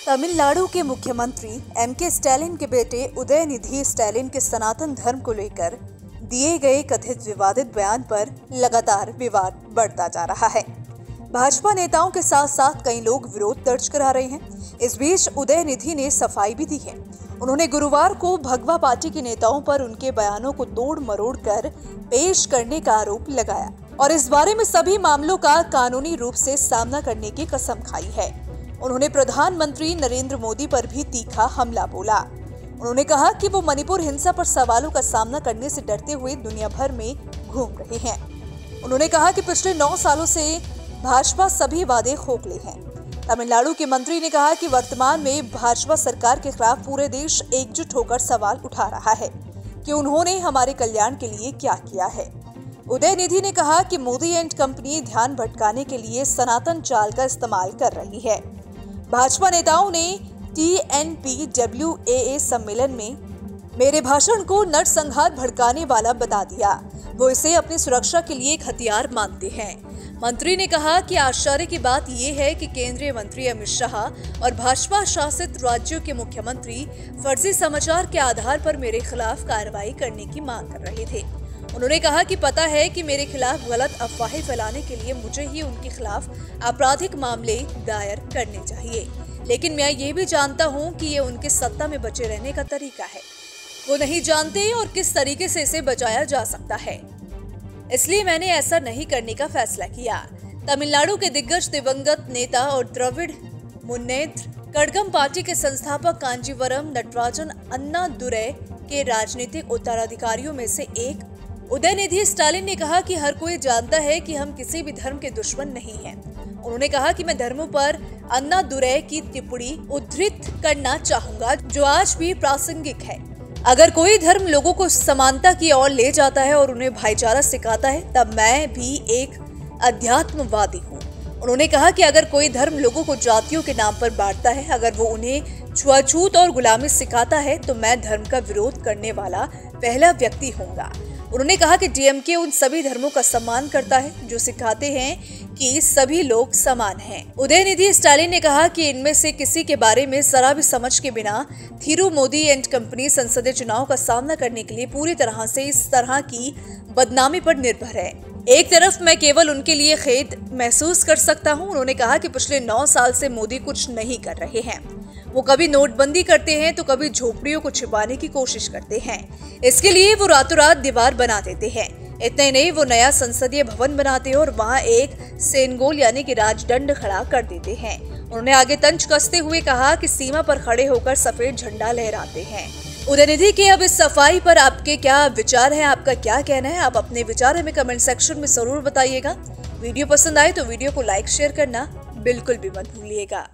तमिलनाडु के मुख्यमंत्री MK. Stalin के बेटे उदयनिधि स्टालिन के सनातन धर्म को लेकर दिए गए कथित विवादित बयान पर लगातार विवाद बढ़ता जा रहा है। भाजपा नेताओं के साथ साथ कई लोग विरोध दर्ज करा रहे हैं। इस बीच उदयनिधि ने सफाई भी दी है। उन्होंने गुरुवार को भगवा पार्टी के नेताओं पर उनके बयानों को तोड़ मरोड़ कर पेश करने का आरोप लगाया और इस बारे में सभी मामलों का कानूनी रूप से सामना करने की कसम खाई है। उन्होंने प्रधानमंत्री नरेंद्र मोदी पर भी तीखा हमला बोला। उन्होंने कहा कि वो मणिपुर हिंसा पर सवालों का सामना करने से डरते हुए दुनिया भर में घूम रहे हैं। उन्होंने कहा कि पिछले 9 सालों से भाजपा सभी वादे खोखले हैं। तमिलनाडु के मंत्री ने कहा कि वर्तमान में भाजपा सरकार के खिलाफ पूरे देश एकजुट होकर सवाल उठा रहा है कि उन्होंने हमारे कल्याण के लिए क्या किया है। उदयनिधि ने कहा कि मोदी एंड कंपनी ध्यान भटकाने के लिए सनातन चाल का इस्तेमाल कर रही है। भाजपा नेताओं ने TNPWAA सम्मेलन में मेरे भाषण को नरसंहार भड़काने वाला बता दिया। वो इसे अपनी सुरक्षा के लिए एक हथियार मानते हैं। मंत्री ने कहा कि आश्चर्य की बात यह है कि केंद्रीय मंत्री अमित शाह और भाजपा शासित राज्यों के मुख्यमंत्री फर्जी समाचार के आधार पर मेरे खिलाफ कार्रवाई करने की मांग कर रहे थे। उन्होंने कहा कि पता है कि मेरे खिलाफ गलत अफवाहें फैलाने के लिए मुझे ही उनके खिलाफ आपराधिक मामले दायर करने चाहिए, लेकिन मैं ये भी जानता हूँ कि ये उनके सत्ता में बचे रहने का तरीका है। वो नहीं जानते और किस तरीके से इसे बचाया जा सकता है, इसलिए मैंने ऐसा नहीं करने का फैसला किया। तमिलनाडु के दिग्गज दिवंगत नेता और द्रविड़ मुन्नेत्र कड़गम पार्टी के संस्थापक कांजीवरम नटराजन अन्नादुरै के राजनीतिक उत्तराधिकारियों में से एक उदयनिधि स्टालिन ने कहा कि हर कोई जानता है कि हम किसी भी धर्म के दुश्मन नहीं हैं। उन्होंने कहा कि मैं धर्मों पर अन्नादुरै की टिप्पणी उद्धृत करना चाहूंगा जो आज भी प्रासंगिक है। अगर कोई धर्म लोगों को समानता की ओर ले जाता है और उन्हें भाईचारा सिखाता है, तब मैं भी एक अध्यात्मवादी हूँ। उन्होंने कहा कि अगर कोई धर्म लोगों को जातियों के नाम पर बांटता है, अगर वो उन्हें छुआछूत और गुलामी सिखाता है, तो मैं धर्म का विरोध करने वाला पहला व्यक्ति होऊंगा। उन्होंने कहा कि DMK उन सभी धर्मों का सम्मान करता है जो सिखाते हैं कि सभी लोग समान हैं। उदयनिधि स्टालिन ने कहा कि इनमें से किसी के बारे में जरा भी समझ के बिना थिरू मोदी एंड कंपनी संसदीय चुनाव का सामना करने के लिए पूरी तरह से इस तरह की बदनामी पर निर्भर है। एक तरफ मैं केवल उनके लिए खेद महसूस कर सकता हूं। उन्होंने कहा कि पिछले 9 साल से मोदी कुछ नहीं कर रहे हैं। वो कभी नोटबंदी करते हैं तो कभी झोपड़ियों को छिपाने की कोशिश करते हैं। इसके लिए वो रातों रात दीवार बना देते हैं। इतना ही नहीं, वो नया संसदीय भवन बनाते हैं और वहाँ एक सेनगोल यानी कि राजदंड खड़ा कर देते हैं। उन्होंने आगे तंज कसते हुए कहा कि सीमा पर खड़े होकर सफेद झंडा लहराते हैं। उदयनिधि के अब इस सफाई पर आपके क्या विचार हैं? आपका क्या कहना है? आप अपने विचार हमें कमेंट सेक्शन में जरूर बताइएगा। वीडियो पसंद आए तो वीडियो को लाइक शेयर करना बिल्कुल भी मत भूलिएगा।